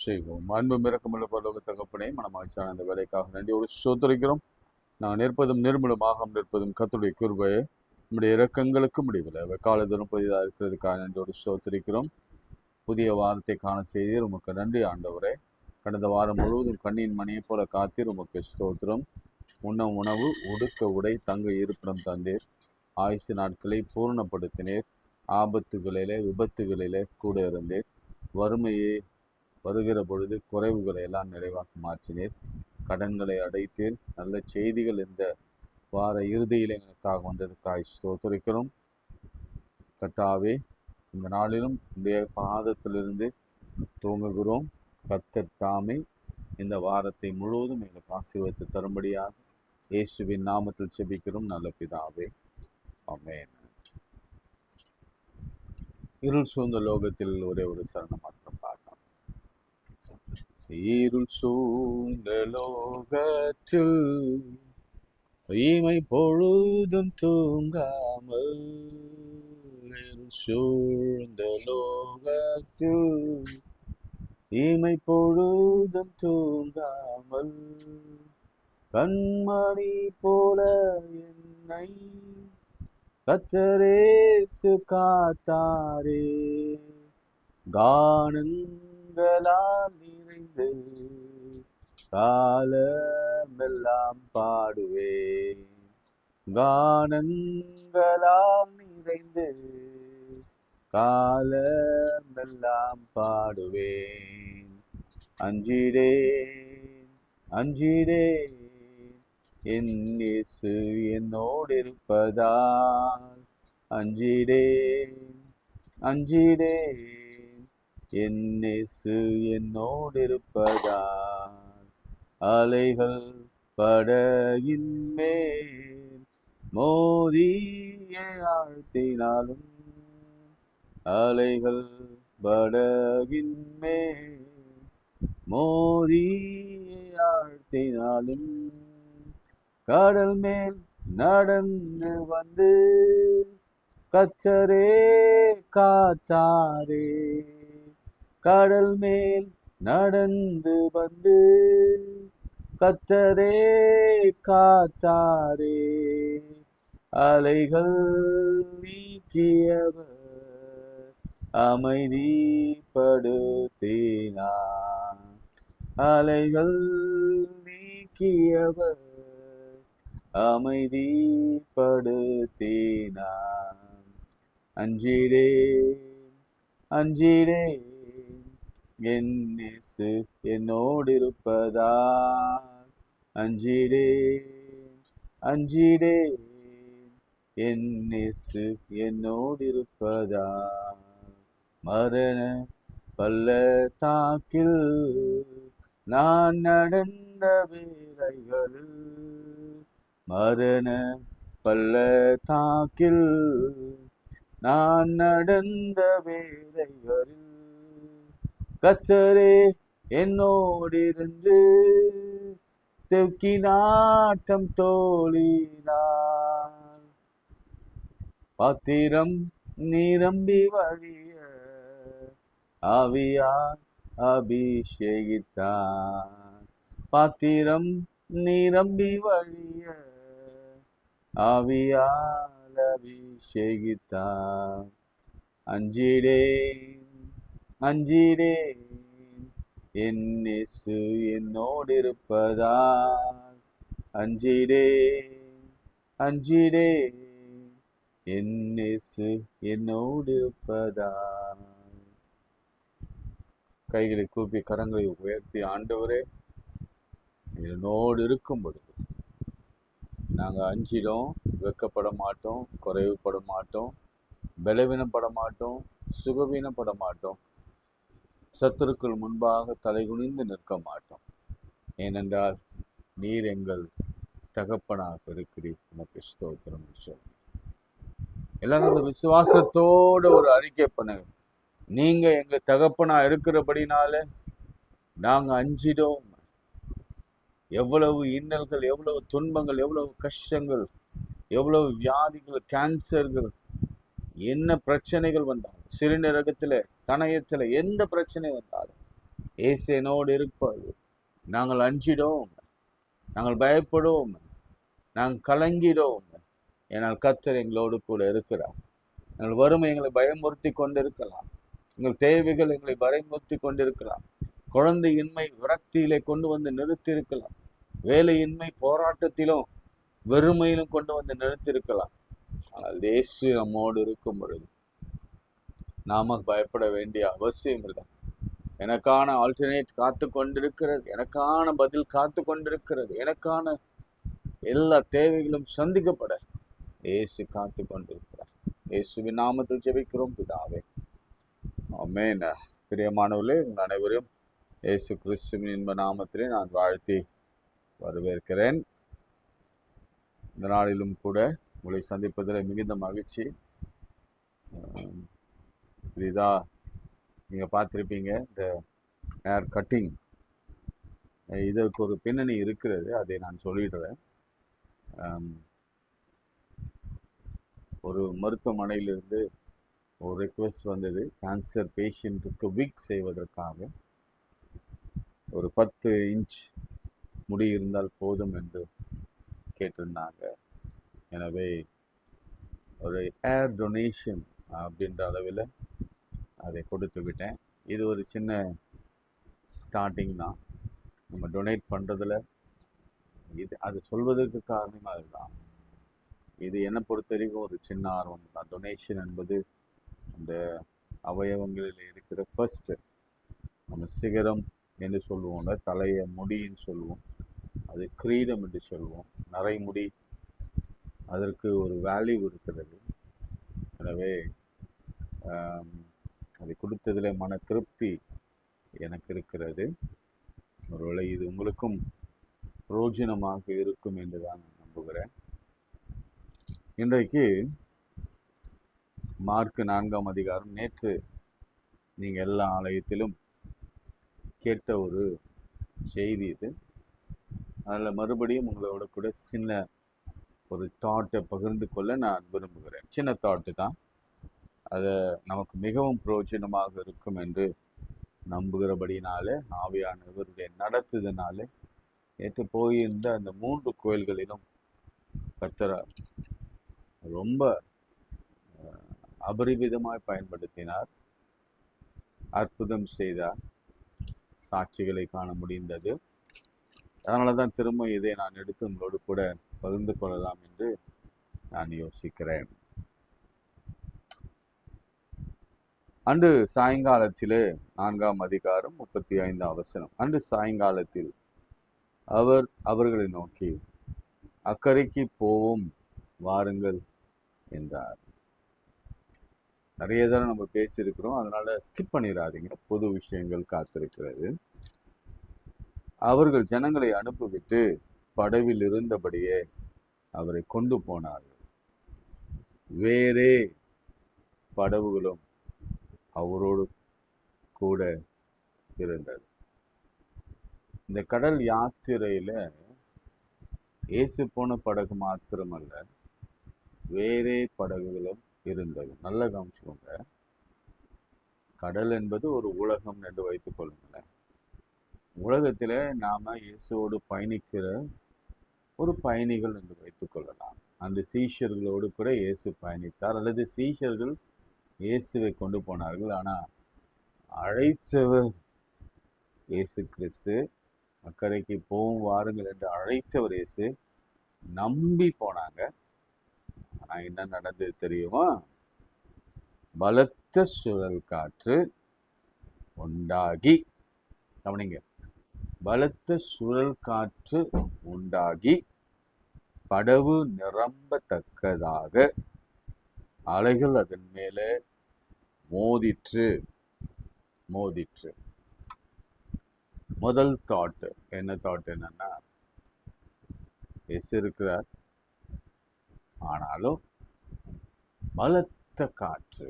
செய்வோம். அன்பு மிரக்கமுள்ள பரலோக தகப்பனே, மனமாய்ச்சான அந்த வேலைக்காக நன்றியோடு ஸ்தோத்திரிக்கிறோம். நான் நிற்பதும் நிர்மூலமாக நிற்பதும் கர்த்தருடைய கிருபையே, நம்முடைய இரக்கங்களுக்கு முடிவில் காலத்திலும் புதிதாக இருக்கிறதுக்காக நன்றியோடு ஸ்தோத்திரிக்கிறோம். புதிய வாரத்தை காண செய்தீர், உமக்கு நன்றி ஆண்டவரே. கடந்த வாரம் முழுவதும் கண்ணின் மணியை போல காத்தீர், உமக்கு ஸ்தோத்திரம். உண்ண உணவு, உடுக்க உடை, தங்க இருப்பிடம் தந்தீர். ஆயுசு நாட்களை பூர்ணப்படுத்தினீர். ஆபத்துகளிலே விபத்துகளிலே கூட இருந்தீர். வறுமையை வருகிற பொழுது குறைவுகளை எல்லாம் நிறைவாக மாற்றினீர். கடன்களை அடைத்தீர். நல்ல செய்திகள் இந்த வார இறுதியில் எங்களுக்காக வந்ததுக்காக ஸ்தோத்திரிக்கிறோம். கர்த்தாவே, இந்த நாளிலும் உடைய பாதத்திலிருந்து தூங்குகிறோம். கர்த்தர் தாமே இந்த வாரத்தை முழுவதும் எங்களுக்கு ஆசீர்வாதத்தை தரும்படியாக இயேசுவின் நாமத்தில் செபிக்கிறோம் நல்ல பிதாவே, ஆமென். இருள் சூழ்ந்த லோகத்தில் ஒரே ஒரு சரணம் மாத்திரம் பாடலாம். இருள் சூழ்ந்த லோகத்தில் இமை பொழுதும் தூங்காமல், இருள் சூழ்ந்த லோகத்தில் இமை பொழுதும் தூங்காமல், கண்மணி போல என்னை கர்த்தரேசு காத்தாரே. கானங்களால் நிறைந்து காலமெல்லாம் பாடுவேன். கானங்களால் நிறைந்து காலமெல்லாம் பாடுவேன். அஞ்சிடேன் அஞ்சிடேன், என் இயேசு என்னோடு இருப்பதால். அஞ்சிடேன் அஞ்சிடேன், என் இயேசு என்னோடு இருப்பதால். அலைகள் படகின் மேல் மோதிய ஆழ்த்தினாலும், அலைகள் படகின் மேல் மோதிய ஆழ்த்தினாலும், கடல் மேல் நடந்து வந்து கர்த்தரே காத்தாரே. கடல் மேல் நடந்து வந்து கர்த்தரே காத்தாரே. அலைகள் நீக்கியவர் அமைதிப்படுத்தினார். அலைகள் நீக்கியவர் அமைதிப்படுத்தினார். அஞ்சிடேன் அஞ்சிடேன், என் இயேசு என்னோடு இருப்பதால். அஞ்சிடேன் அஞ்சிடேன், என் இயேசு என்னோடு இருப்பதால். மரண பள்ளத்தாக்கில் நான் நடந்த வேளைகளில், மரண பள்ளத்தாக்கில் நான் நடந்த வேளைகளில், கர்த்தரே என்னோடிருந்து தெக்கினாட்டம் தோழினார். பாத்திரம் நிரம்பி வழிய ஆவியார் அபிஷேகித்தார். பாத்திரம் நிரம்பி வழிய ஆவியால் அபிஷேகித்தார். அஞ்சிடேன் அஞ்சிடேன், என் இயேசு என்னோடு இருப்பதால். அஞ்சிடேன் அஞ்சிடேன், என் இயேசு என்னோடு இருப்பதால். கைகளை கூப்பி கரங்களை உயர்த்தி, ஆண்டவரே என்னோடு இருக்கும் பொழுது நாங்கள் அஞ்சிடும், வெக்கப்பட மாட்டோம், குறைவுபட மாட்டோம், பலவீனப்பட மாட்டோம், சுகவீனப்பட மாட்டோம், சத்துருக்கள் முன்பாக தலைகுனிந்து நிற்க மாட்டோம். ஏனென்றால் நீர் எங்கள் தகப்பனாக இருக்கிறீர். உமக்கு ஸ்தோத்திரம் சொல்லுங்க. எல்லாரும் அந்த விசுவாசத்தோட ஒரு அறிக்கை பண்ணுங்க. நீங்க எங்க தகப்பனா இருக்கிறபடினால நாங்க அஞ்சிடும். எவ்வளவு இன்னல்கள், எவ்வளவு துன்பங்கள், எவ்வளவு கஷ்டங்கள், எவ்வளவு வியாதிகள், கேன்சர்கள், என்ன பிரச்சனைகள் வந்தாலும், சிறுநீரகத்துல, கணையத்துல எந்த பிரச்சனை வந்தாலும் இயேசு என்னோடு இருப்பது, நாங்கள் அஞ்சிடோம், நாங்கள் பயப்படுவோம், நாங்கள் கலங்கிடோம். ஏனால் கர்த்தர் எங்களோடு கூட இருக்கிறார். எங்கள் வறுமை எங்களை பயமுறுத்தி கொண்டிருக்கலாம், எங்கள் தேவைகள் எங்களை பயமுறுத்தி கொண்டிருக்கலாம், குழந்தையின்மை விரக்தியிலே கொண்டு வந்து நிறுத்தி இருக்கலாம், வேலையின்மை போராட்டத்திலும் வெறுமையிலும் கொண்டு வந்து நிறுத்தியிருக்கலாம். ஆனால் இயேசு நம்மோடு இருக்கும் பொழுது நாம பயப்பட வேண்டிய அவசியம் இல்லை. எனக்கான ஆல்டர்னேட் காத்து கொண்டிருக்கிறது, எனக்கான பதில் காத்து கொண்டிருக்கிறது, எனக்கான எல்லா தேவைகளும் சந்திக்கப்பட இயேசு காத்து கொண்டிருக்கிறார். இயேசுவின் நாமத்தில் ஜெபிக்கிறோம் பிதாவே, ஆமென். பிரியமானவர்களே, உங்கள் அனைவரும் இயேசு கிறிஸ்துவின் இன்ப நாமத்திலே நான் வாழ்த்தி வரவேற்கிறேன். இந்த நாளிலும் கூட உங்களை சந்திப்பதில் மிகுந்த மகிழ்ச்சி. இதா நீங்கள் பார்த்துருப்பீங்க, இந்த ஹேர் கட்டிங், இதற்கு ஒரு பின்னணி இருக்கிறது, அதை நான் சொல்லிடுறேன். ஒரு மருத்துவமனையிலிருந்து ஒரு ரெக்வெஸ்ட் வந்தது, கேன்சர் பேஷண்ட்டுக்கு விக் செய்வதற்காக ஒரு 10 இன்ச் முடி இருந்தால் போதும் என்று கேட்டிருந்தாங்க. எனவே ஒரு ஏர் டொனேஷன் அப்படின்ற அளவில் அதை கொடுத்து விட்டேன். இது ஒரு சின்ன ஸ்டார்டிங் தான். நம்ம டொனேட் பண்ணுறதுல அது சொல்வதற்கு காரணம் அதுதான். இது என்னை பொறுத்த வரைக்கும் ஒரு சின்ன ஆர்வம் தான். டொனேஷன் என்பது அந்த அவயவங்களில் இருக்கிற ஃபர்ஸ்ட்டு நம்ம சிகரம் என்று சொல்லுவோம்ல, தலையை முடின்னு சொல்லுவோம், அது கிரீடம் என்று சொல்லுவோம். நரைமுடி, அதற்கு ஒரு வேல்யூ இருக்கிறது. எனவே அதை கொடுத்ததில் மன திருப்தி எனக்கு இருக்கிறது. ஒருவேளை இது உங்களுக்கும் பிரயோஜனமாக இருக்கும் என்று தான் நான் நம்புகிறேன். இன்றைக்கு மார்க் 4ஆம் அதிகாரம், நேற்று நீங்கள் எல்லா ஆலயத்திலும் கேட்ட ஒரு செய்தி இது. அதில் மறுபடியும் உங்களோட கூட சின்ன ஒரு தாட்டை பகிர்ந்து கொள்ள நான் விரும்புகிறேன். சின்ன தாட்டு தான், அது நமக்கு மிகவும் பிரயோஜனமாக இருக்கும் என்று நம்புகிறபடினாலே, ஆவியானவருடைய நடத்துதனாலே, நேற்று போயிருந்த அந்த 3 கோயில்களிலும் கர்த்தர் ரொம்ப அபரிவிதமாய் பயன்படுத்தினார், அற்புதம் செய்தார், சாட்சிகளை காண முடிந்தது. அதனால தான் திரும்ப இதை நான் எடுத்து உங்களோடு கூட பகிர்ந்து கொள்ளலாம் என்று நான் யோசிக்கிறேன். அன்று சாயங்காலத்திலே 4ஆம் அதிகாரம் 35ஆம் வசனம். அன்று சாயங்காலத்தில் அவர் அவர்களை நோக்கி, அக்கறைக்கு போவோம் வாருங்கள் என்றார். நிறைய தடவை நம்ம பேசியிருக்கிறோம், அதனால ஸ்கிப் பண்ணிடாதீங்க, பொது விஷயங்கள் காத்திருக்கிறது. அவர்கள் ஜனங்களை அனுப்பிவிட்டு படவில் இருந்தபடியே அவரை கொண்டு போனார்கள். வேறே படவுகளும் அவரோடு கூட இருந்தது. இந்த கடல் யாத்திரையில இயேசு போன படகு மாத்திரமல்ல, வேறே படகுகளும் இருந்தது. நல்ல கவனிச்சுக்கோங்க. கடல் என்பது ஒரு உலகம் என்று வைத்துக் கொள்ளுங்களேன். உலகத்துல நாம இயேசுவோடு பயணிக்கிற ஒரு பயணிகள் என்று வைத்துக் கொள்ளலாம். அந்த சீஷர்களோடு கூட இயேசு பயணித்தார், அல்லது சீஷர்கள் இயேசுவை கொண்டு போனார்கள். ஆனா அழைத்தவர் இயேசு கிறிஸ்து. அக்கறைக்கு போவும் வாருங்கள் என்று அழைத்தவர் இயேசு. நம்பி போனாங்க. ஆனா என்ன நடந்தது தெரியுமா? பலத்த சுழல் காற்று உண்டாகி, கவனிங்க, பலத்த சுழல் காற்று உண்டாகி படவு நிரம்பத்தக்கதாக அலைகள் அதன் மேலே மோதிற்று. முதல் தாட் என்ன? தாட் என்னன்னா, எஸ் இருக்கிறார், ஆனாலும் பலத்த காற்று.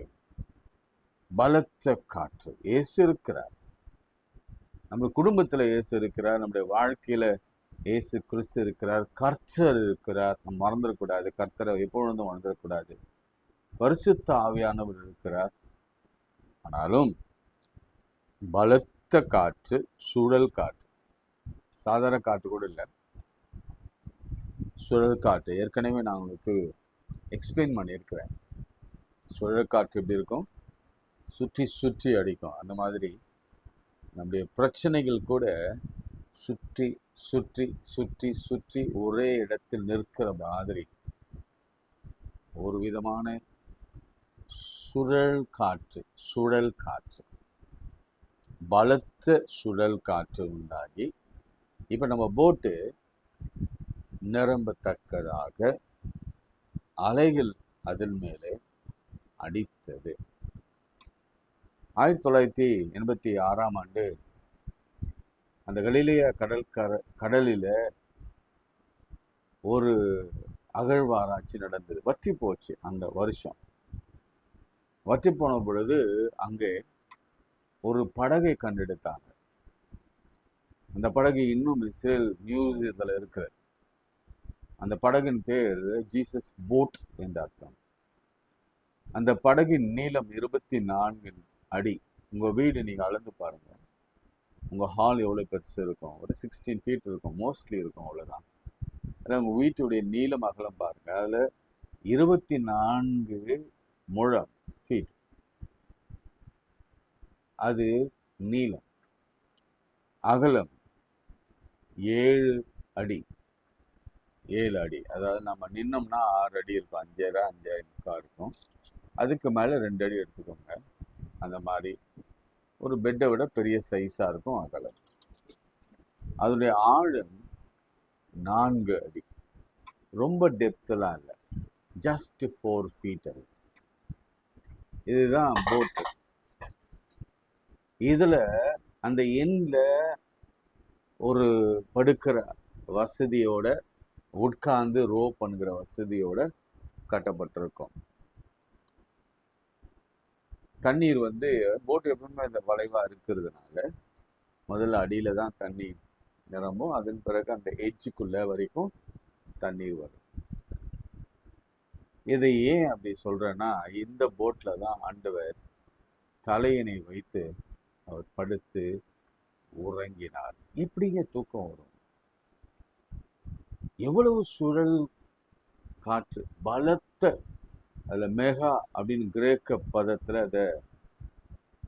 இயேசு இருக்கிறார், நம்ம குடும்பத்துல இயேசு இருக்கிறார், நம்முடைய வாழ்க்கையில இயேசு கிறிஸ்து இருக்கிறார், கர்த்தர் இருக்கிறார். நம்ம மறந்துடக்கூடாது, கர்த்தரை எப்பொழுதும் மறந்துடக்கூடாது. பரிசுத்த ஆவியானவர் இருக்கிறார். ஆனாலும் பலத்த பலத்த காற்று, சுழல் காற்று. சாதாரண காற்று கூட இல்லை, சுழல் காற்று. ஏற்கனவே நான் உங்களுக்கு எக்ஸ்பிளைன் பண்ணியிருக்கிறேன். சுழல் காற்று எப்படி இருக்கும், சுற்றி சுற்றி அடிக்கும். அந்த மாதிரி நம்முடைய பிரச்சனைகள் கூட சுற்றி சுற்றி சுற்றி சுற்றி ஒரே இடத்தில் நிற்கிற மாதிரி ஒரு விதமான சுழல் காற்று, சுழல் காற்று, பலத்த சுழல் காற்று உண்டாகி இப்போ நம்ம போட்டு நிரம்பத்தக்கதாக அலைகள் அதன் மேலே அடித்தது. 1986 அந்த கலிலேய கடலில் ஒரு அகழ்வாராய்ச்சி நடந்தது. வற்றி போச்சு அந்த வருஷம். வற்றி போன பொழுது அங்கே ஒரு படகை கண்டெடுத்தாங்க. அந்த படகு இன்னும் இஸ்ரேல் மியூசியத்தில் இருக்கிறது. அந்த படகின் பேர் ஜீசஸ் போட் என்ற அர்த்தம். அந்த படகின் நீளம் 24 அடி. உங்கள் வீடு நீங்கள் அளந்து பாருங்க, உங்கள் ஹால் எவ்வளோ பெருசு இருக்கும், ஒரு 16 ஃபீட் இருக்கும், மோஸ்ட்லி இருக்கும், அவ்வளோதான். அதான் உங்கள் வீட்டுடைய நீளம் அகலம் பாருங்க, அதில் 24 முழம் ஃபீட் அது நீளம். அகலம் 7 அடி. 7 அடி, அதாவது நம்ம நின்னோம்னா 6 அடி இருக்கும், 5.5 5.5 இருக்கும். அதுக்கு மேலே 2 அடி எடுத்துக்கோங்க. அந்த மாதிரி ஒரு பெட்டை விட பெரிய சைஸாக இருக்கும் அகலம். அதனுடைய ஆழம் 4 அடி. ரொம்ப டெப்த்லாம் இல்லை, ஜஸ்ட் 4 ஃபீட். அது இதுதான் போட்டு. இதில் அந்த எண்ணில் ஒரு படுக்கிற வசதியோட, உட்கார்ந்து ரோ பண்ணுகிற வசதியோட கட்டப்பட்டிருக்கும். தண்ணீர் போட்டு எப்பவுமே இந்த வளைவாக இருக்கிறதுனால முதல்ல அடியில் தான் தண்ணி நிரம்பும். அதன் பிறகு அந்த எட்ஜுக்குள்ள வரைக்கும் தண்ணீர் வரும். இதை ஏன் அப்படி சொல்கிறேன்னா, இந்த போட்டில் தான் ஆண்டவர் தலையணை வைத்து அவர் படுத்து உறங்கினார். எப்படிங்க தூக்கம் வரும்? எவ்வளவு சுழல் காற்று, பலத்த. அதில் மெகா அப்படின்னு கிரேக்க பதத்தில் அதை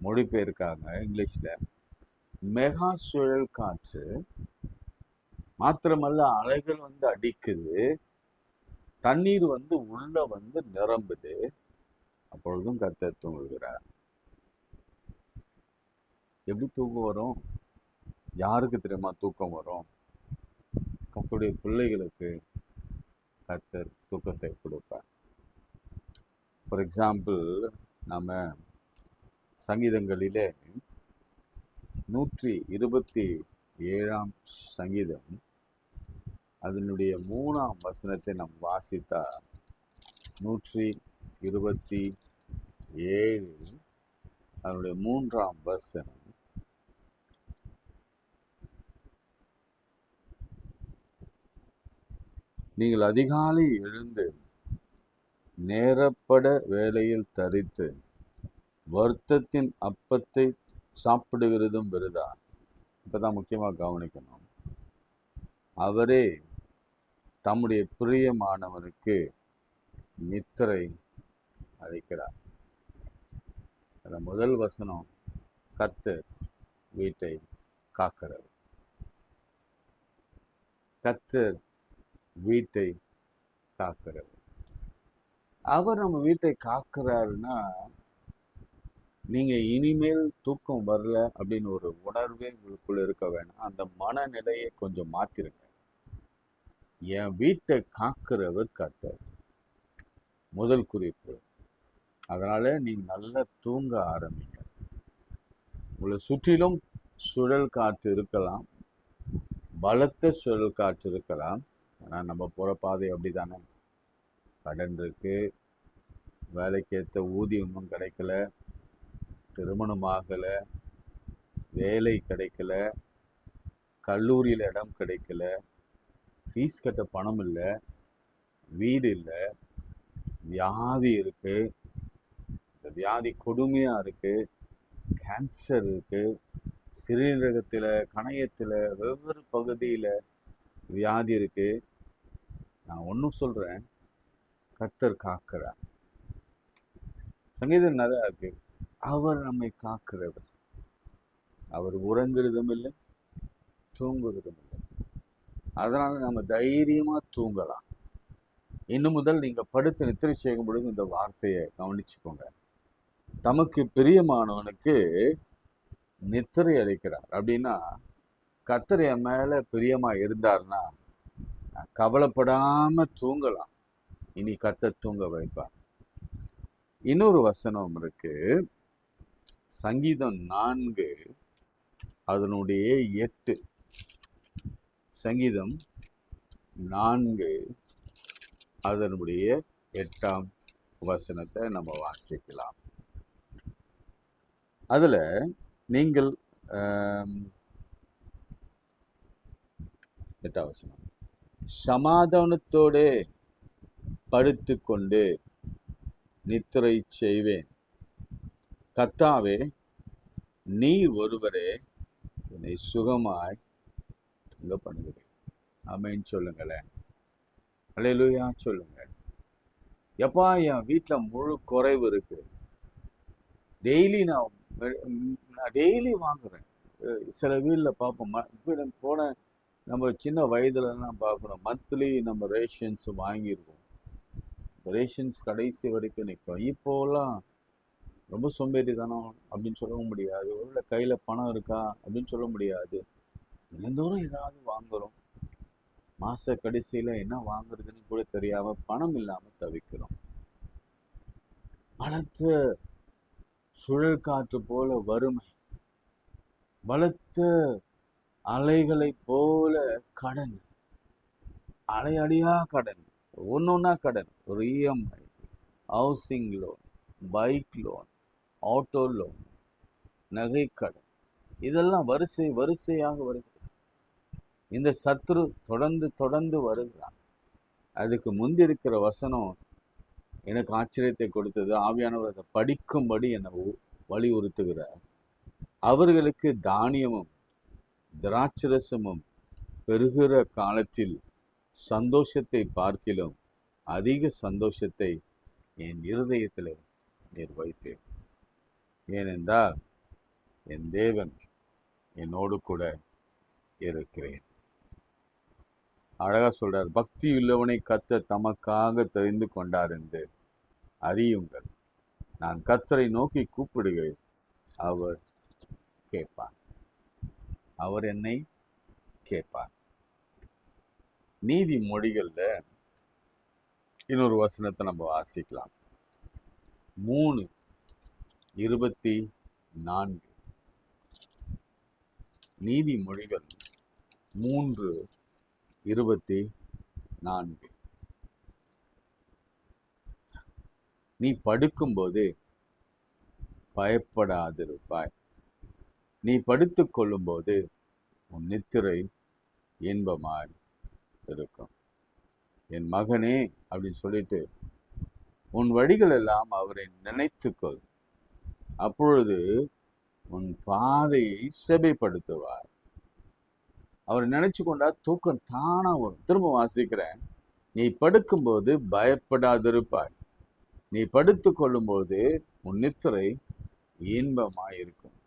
மொழிபெயர்க்காங்க இங்கிலீஷில். மெகா சுழல் காற்று மாத்திரமல்ல, அலைகள் அடிக்குது, தண்ணீர் உள்ள நிரம்புது. அப்பொழுதும் கர்த்தர் தூங்குகிறார். எப்படி தூக்கம் வரும்? யாருக்கு தெரியுமா தூக்கம் வரும்? கர்த்தருடைய பிள்ளைகளுக்கு கர்த்தர் தூக்கத்தை கொடுப்பார். ஃபார் எக்ஸாம்பிள், நம்ம சங்கீதங்களிலே 127ஆம் சங்கீதம் அதனுடைய 3ஆம் வசனத்தை நாம் வாசித்தா, 127 அதனுடைய 3ஆம் வசனம், நீங்கள் அதிகாலை எழுந்து நேரப்பட வேளையில் தரித்து வருத்தத்தின் அப்பத்தை சாப்பிடுகிறதும் விருதா. இப்பதான் முக்கியமாக கவனிக்கணும். அவரே தம்முடைய பிரியமானவனுக்கு நித்திரை அளிக்கிறார். முதல் வசனம், கர்த்தர் வீட்டை காக்கிறவர். கர்த்தர் வீட்டை காக்கிறவர். அவர் நம்ம வீட்டை காக்கிறாருன்னா, நீங்க இனிமேல் தூக்கம் வரல அப்படின்னு ஒரு உணர்வே உங்களுக்குள்ள இருக்க வேணாம். அந்த மனநிலையை கொஞ்சம் மாத்திருங்க. என் வீட்டை காக்கிறவர் கர்த்தர், முதல் குறிப்பு. அதனால நீங்க நல்லா தூங்க ஆரம்பிங்க. உங்களை சுற்றிலும் சுழல் காற்று இருக்கலாம், பலத்த சுழல் காற்று இருக்கலாம். ஆனால் நம்ம போகிற பாதை அப்படி தானே. கடன் இருக்கு, வேலைக்கேற்ற ஊதியம் இன்னும் கிடைக்கல, திருமணம் ஆகலை, வேலை கிடைக்கல, கல்லூரியில் இடம் கிடைக்கல, ஃபீஸ் கட்ட பணம் இல்லை, வீடு இல்லை, வியாதி இருக்குது, இந்த வியாதி கொடுமையாக இருக்குது, கேன்சர் இருக்குது, சிறுநீரகத்தில், கணையத்தில், வெவ்வேறு பகுதியில் வியாதி இருக்கு. நான் ஒன்றும் சொல்கிறேன், கர்த்தர் காக்கிறார். சங்கீதம் நிறையா இருக்கு. அவர் நம்மை காக்கிறவர். அவர் உறங்குறதும் இல்லை, தூங்குறதும் இல்லை. அதனால நம்ம தைரியமா தூங்கலாம். இன்னும் முதல் நீங்க படுத்து நித்திரை செய்யும் பொழுது இந்த வார்த்தையை கவனிச்சுக்கோங்க. தமக்கு பிரியமானவனுக்கு நித்திரை அளிக்கிறார். அப்படின்னா கர்த்தர் என் மேல பிரியமா இருந்தார்னா கவலைப்படாம தூங்கலாம். இனி கர்த்தர் தூங்க வைப்பார். இன்னொரு வசனம் இருக்கு, சங்கீதம் 4 அதனுடைய 8. சங்கீதம் 4 அதனுடைய 8ஆம் வசனத்தை நம்ம வாசிக்கலாம். அதுல நீங்கள் 8ஆம் வசனம், சமாதானத்தோடு படுத்து கொண்டு நித்திரை செய்வேன், கர்த்தாவே நீர் ஒருவரே என்னை சுகமாய் தங்க பண்ணுகிறேன். ஆமென் சொல்லுங்களேன். அல்லேலூயா சொல்லுங்க. எப்பா என் வீட்டில் முழு குறைவு இருக்கு, டெய்லி நான் டெய்லி வாங்குறேன். சில வீட்டில் பார்ப்போம், போன நம்ம சின்ன வயதுலலாம் பார்க்கணும், மந்த்லி நம்ம ரேஷன்ஸ் வாங்கியிருக்கோம். ரேஷன்ஸ் கடைசி வரைக்கும் நிற்கும். இப்போலாம் ரொம்ப சோம்பேறித்தனம் அப்படின்னு சொல்லவும் முடியாது, ஒரு கையில் பணம் இருக்கா அப்படின்னு சொல்ல முடியாது. தினந்தோறும் ஏதாவது வாங்குறோம். மாச கடைசியில என்ன வாங்குறதுன்னு கூட தெரியாம பணம் இல்லாம தவிக்கிறோம். பலத்த சுழல் காற்று போல வறுமை, பலத்த அலைகளை போல கடன், அலையடியா கடன், ஒன்னொன்னா கடன். ஒரு EMI, housing loan, bike loan, auto loan, நகை கடன், இதெல்லாம் வரிசையாக வருகிறது. இந்த சத்துரு தொடர்ந்து வருகிறான். அதுக்கு முந்தி இருக்கிற வசனம் எனக்கு ஆச்சரியத்தை கொடுத்தது. ஆவியானவர் அதை படிக்கும்படி என்னை வலியுறுத்துகிறார். அவர்களுக்கு தானியமும் திராட்சரசமும் பெருகிற காலத்தில் சந்தோஷத்தை பார்க்கிலும் அதிக சந்தோஷத்தை என் இருதயத்தில் நீர் வைத்தேன். ஏனென்றால் என் தேவன் என்னோடு கூட இருக்கிறேன். அழகா சொல்றார், பக்தி உள்ளவனை கர்த்தர் தமக்காக தெரிந்து கொண்டார் என்று அறியுங்கள். நான் கர்த்தரை நோக்கி கூப்பிடுகிறேன், அவர் கேட்பார். அவர் என்னை கேட்பார். நீதிமொழிகள்ல இன்னொரு வசனத்தை நம்ம வாசிக்கலாம். 3:24. நீதிமொழிகள் 3:24. நீ படுக்கும்போது பயப்படாதிருப்பாய், நீ படுத்துக் கொள்ளும்போது உன் நித்திரை இன்பமாய் இருக்கும். என் மகனே அப்படின்னு சொல்லிட்டு உன் வழிகள் எல்லாம் அவரை நினைத்துக்கொள், அப்பொழுது உன் பாதையை செபைப்படுத்துவார். அவரை நினைச்சு கொண்டா தூக்கம் தானா வரும். திரும்ப வாசிக்கிறேன், நீ படுக்கும்போது பயப்படாதிருப்பாய், நீ படுத்து கொள்ளும்போது உன் நித்திரை இன்பமாயிருக்கும்.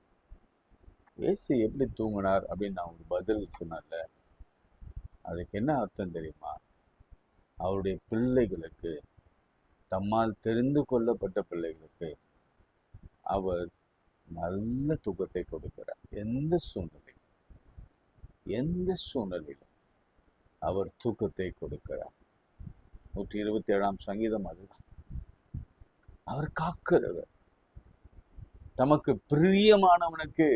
இயேசு எப்படி தூங்கினார் அப்படின்னு நான் ஒரு பதில் சொன்னேன்ல, அதுக்கு என்ன அர்த்தம் தெரியுமா? அவருடைய பிள்ளைகளுக்கு, தம்மால் தெரிந்து கொள்ளப்பட்ட பிள்ளைகளுக்கு அவர் நல்ல தூக்கத்தை கொடுக்கிறார். எந்த சூழ்நிலையிலும் அவர் தூக்கத்தை கொடுக்கிறார். 127ஆம் சங்கீதம் அதுதான். அவர் காக்கிறவர், தமக்கு பிரியமானவனுக்கு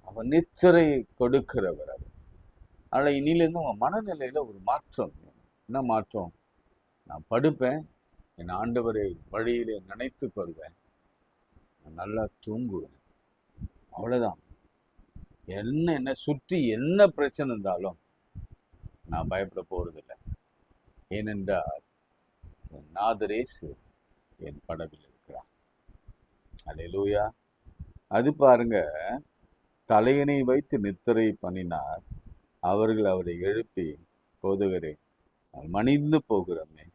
அவர் நித்திரை கொடுக்கிறவர். அவர் ஆனால் இனிலேருந்து உங்க மனநிலையில ஒரு மாற்றம். என்ன மாற்றம்? நான் படுப்பேன், என் ஆண்டவரை வழியிலே நினைத்து கொள்வேன், நான் நல்லா தூங்குவேன், அவ்வளவுதான். என்ன சுற்றி என்ன பிரச்சனை இருந்தாலும் நான் பயப்பட போறதில்லை. ஏனென்றால் என் நாதரேசு என் படவில் இருக்கிறார். அல்லேலூயா. அது பாருங்க, தலையணை வைத்து நித்திரை பண்ணினார். அவர்கள் அவரை எழுப்பி, போதகரே, நான் மணிந்து போகிறோமே,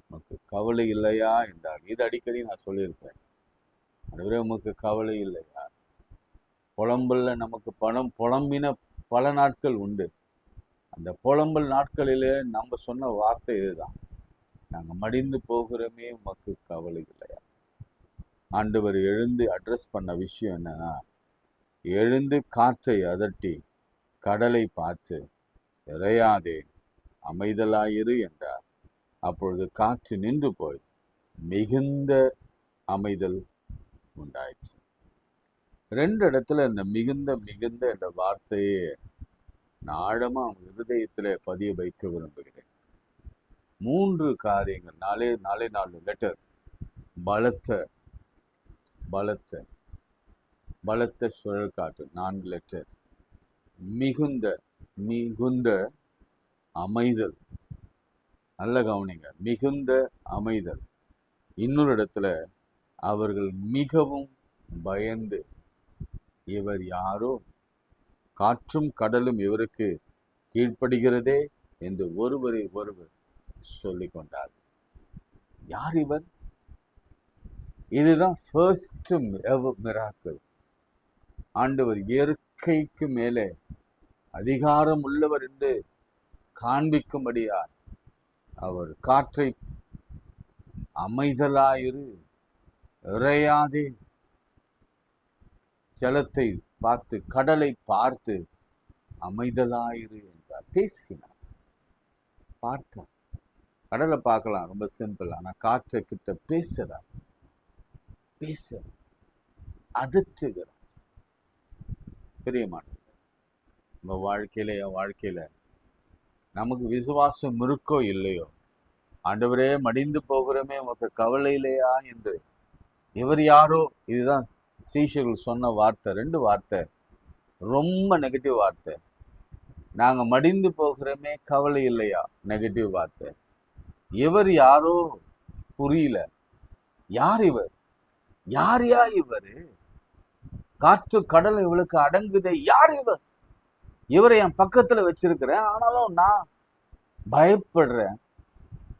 உமக்கு கவலை இல்லையா என்றார். இது அடிக்கடி நான் சொல்லியிருக்கிறேன். அதுவரை உமக்கு கவலை இல்லையா? புலம்பல்ல நமக்கு புலம்பின பல நாட்கள் உண்டு. அந்த புலம்பல் நாட்களிலே நம்ம சொன்ன வார்த்தை இதுதான், நாங்கள் மடிந்து போகிறோமே, உமக்கு கவலை இல்லையா? ஆண்டவர் எழுந்து அட்ரஸ் பண்ண விஷயம் என்னன்னா, எழுந்து காற்றை அதட்டி கடலை பார்த்து, இறையாதே, அமைதலாயிரு என்றார். அப்பொழுது காற்று நின்று போய் மிகுந்த அமைதல் உண்டாயிற்று. 2 இடத்துல இந்த மிகுந்த மிகுந்த என்ற வார்த்தையை நான் ஆழமா அவங்க இருதயத்துல பதிய வைக்க விரும்புகிறேன். 3 காரியங்கள், 4 லெட்டர். பலத்த பலத்த பலத்த சுழல் காற்று 4 லெட்டர். மிகுந்த மிகுந்த அமைதல். நல்ல கவனிங்க, மிகுந்த அமைதல். இன்னொரு இடத்துல அவர்கள் மிகவும் பயந்து, இவர் யாரோ, காற்றும் கடலும் இவருக்கு கீழ்ப்படுகிறதே என்று ஒருவரை ஒருவர் சொல்லிக் கொண்டார். யார் இவர்? இதுதான் ஃபர்ஸ்ட் மிராக்கிள். ஆண்டவர் இயற்கைக்கு மேலே அதிகாரம் உள்ளவர் என்று காண்பிக்கும்படியார் அவர் காற்றை அமைதலாயிரு, இறையாதே, ஜலத்தை பார்த்து கடலை பார்த்து அமைதலாயிரு என்றார். பேசினார், பார்த்தார். கடலை பார்க்கலாம், ரொம்ப சிம்பிள். ஆனா காற்றை கிட்ட பேசுறார், அதற்றுகிறார். பிரியமானது, நம்ம வாழ்க்கையில, என் வாழ்க்கையில நமக்கு விசுவாசம் இருக்கோ இல்லையோ, ஆண்டவரே மடிந்து போகிறோமே உமக்கு கவலை இல்லையா என்று இவர் யாரோ, இதுதான் சீஷர்கள் சொன்ன வார்த்தை. 2 வார்த்தை ரொம்ப நெகட்டிவ் வார்த்தை. நாங்க மடிந்து போகிறோமே கவலை இல்லையா, நெகட்டிவ் வார்த்தை. இவர் யாரோ புரியல. யார் இவர்? யாரையா இவர்? காற்று கடல் இவளுக்கு அடங்குதே, யார் இவர்? இவரை என் பக்கத்துல வச்சிருக்கிறேன், ஆனாலும் நான் பயப்படுறேன்.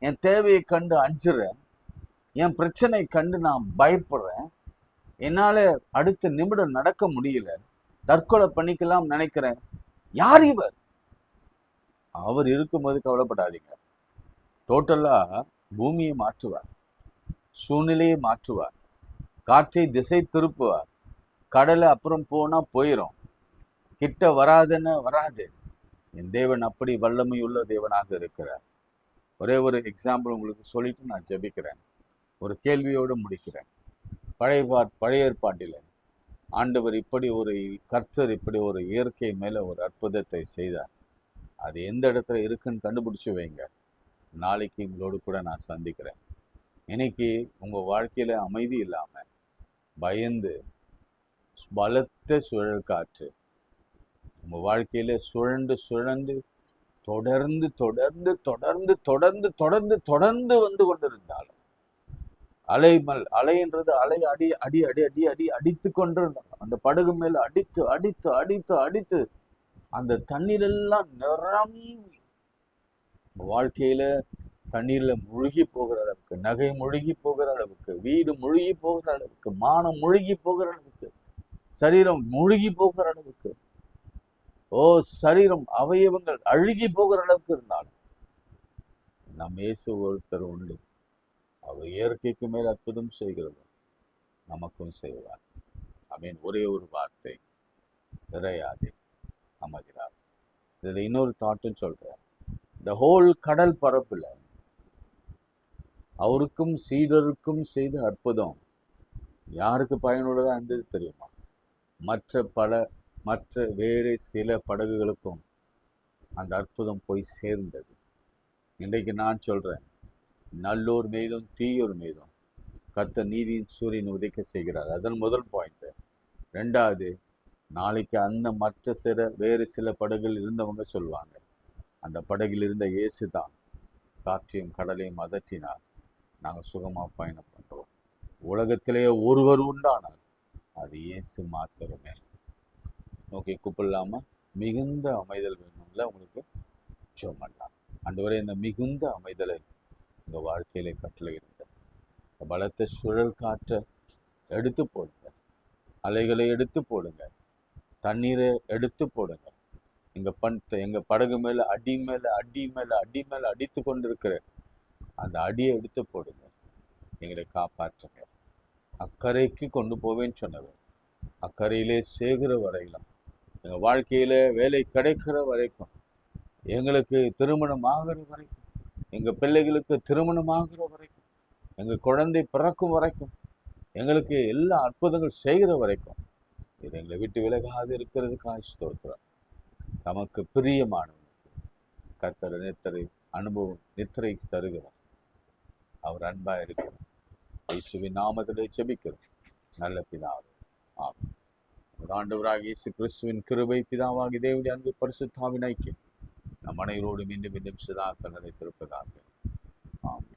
என் தேவையை கண்டு அஞ்சுறேன், என் பிரச்சனை கண்டு நான் பயப்படுறேன், என்னால அடுத்த நிமிடம் நடக்க முடியல, தற்கொலை பண்ணிக்கலாம் நினைக்கிறேன். யார் இவர்? அவர் இருக்கும்போது கவலைப்படாதீங்க. டோட்டலா பூமியை மாற்றுவார், சூழ்நிலையை மாற்றுவார், காற்றை திசை திருப்புவார். கடலை அப்புறம் போனா போயிடும், கிட்ட வராதுன்னு வராது. என் தேவன் அப்படி வல்லமை உள்ள தேவனாக இருக்கிறார். ஒரே ஒரு எக்ஸாம்பிள் உங்களுக்கு சொல்லிட்டு நான் ஜெபிக்கிறேன், ஒரு கேள்வியோடு முடிக்கிறேன். பழைய ஏற்பாட்டில் ஆண்டவர் இப்படி ஒரு கர்த்தர் இப்படி ஒரு இயற்கை மேல ஒரு அற்புதத்தை செய்தார். அது எந்த இடத்துல இருக்குன்னு கண்டுபிடிச்சு வைங்க. நாளைக்கு உங்களோடு கூட நான் சந்திக்கிறேன். இன்னைக்கு உங்க வாழ்க்கையில அமைதி இல்லாம பயந்து பலத்த சுழல் காற்று உங்க வாழ்க்கையில சுழண்டு தொடர்ந்து தொடர்ந்து தொடர்ந்து தொடர்ந்து தொடர்ந்து தொடர்ந்து வந்து கொண்டிருந்தாலும், அலைன்றது அலை அடி அடி அடி அடி அடி அடித்து கொண்டிருந்தாலும், அந்த படகு மேல அடித்து அடித்து அடித்து அடித்து அந்த தண்ணீரெல்லாம் நிரம்பி வாழ்க்கையில தண்ணீர்ல முழுகி போகிற அளவுக்கு, நகை முழுகி போகிற அளவுக்கு, வீடு முழுகி போகிற அளவுக்கு, மானம் முழுகி போகிற அளவுக்கு, சரீரம் முழுகி போகிற அளவுக்கு, சரீரம் அவயவங்கள் அழுகி போகிற அளவுக்கு இருந்தாலும் நம் இயேசு ஒருத்தர் உண்டு. அவர் இயற்கைக்கு மேல் அற்புதம் செய்கிறது, நமக்கும் செய்வார். ஆமென். ஒரே ஒரு வார்த்தை, இறையாதே, அமைகிறார். இதுல இன்னொரு தாட்டும் சொல்றேன். இந்த ஹோல் கடல் பரப்புல அவருக்கும் சீடருக்கும் செய்த அற்புதம் யாருக்கு பயனுள்ளதா இருந்தது தெரியுமா? மற்ற வேறு சில படகுகளுக்கும் அந்த அற்புதம் போய் சேர்ந்தது. இன்றைக்கு நான் சொல்றேன், நல்லோர் மீதும் தீயோர் மீதும் கர்த்தர் நீதியின் சூரியன் உதைக்க செய்கிறார். அதன் முதல் பாயிண்ட். 2வது, நாளைக்கு அந்த வேறு சில படகுகள் இருந்தவங்க சொல்லுவாங்க, அந்த படகில் இருந்த இயேசு தான் காற்றையும் கடலையும் அதற்றினார், நாங்கள் சுகமாக பயணம் பண்ணுறோம். உலகத்திலேயே ஒருவர் உண்டானார், அது இயேசு மாத்திரமே. நோக்கி கூப்பிடலாமா? மிகுந்த அமைதல் வேணும்ல உங்களுக்கு? ஜெபம் பண்ணலாம். ஆண்டவரே, இந்த மிகுந்த அமைதலை உங்க வாழ்க்கையில கட்டளையிடுங்க. பலத்த சுழல் காற்றை எடுத்து போடுங்க, அலைகளை எடுத்து போடுங்க, தண்ணீரை எடுத்து போடுங்க. எங்க படகு மேல அடி மேல அடி மேல அடி மேல அடித்து கொண்டிருக்கிற அந்த அடியை எடுத்து போடுங்க. எங்களை காப்பாற்றுங்க. அக்கறைக்கு கொண்டு போவேன்னு சொன்னவர் அக்கறையிலே சேகிற வரையிலும், எங்க வாழ்க்கையில வேலை கிடைக்கிற வரைக்கும், எங்களுக்கு திருமணம் ஆகிற வரைக்கும், எங்க பிள்ளைகளுக்கு திருமணம் ஆகிற வரைக்கும், எங்க குழந்தை பிறக்கும் வரைக்கும், எங்களுக்கு எல்லா அற்புதங்கள் செய்கிற வரைக்கும் இது எங்களை விட்டு விலகாது இருக்கிறதுக்காக ஸ்தோத்திரம். தமக்கு பிரியமானவனுக்கு கர்த்தர் நித்திரை அனுபவம் நித்திரை தருகிறார். அவர் அன்பா இருக்கிறார். இயேசுவின் நாமத்திலே ஜெபிக்கிறோம் நல்ல பிதாவே, ஆமென். ஆண்டவராக இயேசு கிறிஸ்துவின் கிருபை, பிதாவாகி தேவனுடைய அன்பு, பரிசுத்தாவின் ஐக்கியம் நம் அனைவரோடு மீண்டும் மீண்டும் சதா நிலைத்திருப்பதாக. ஆமென்.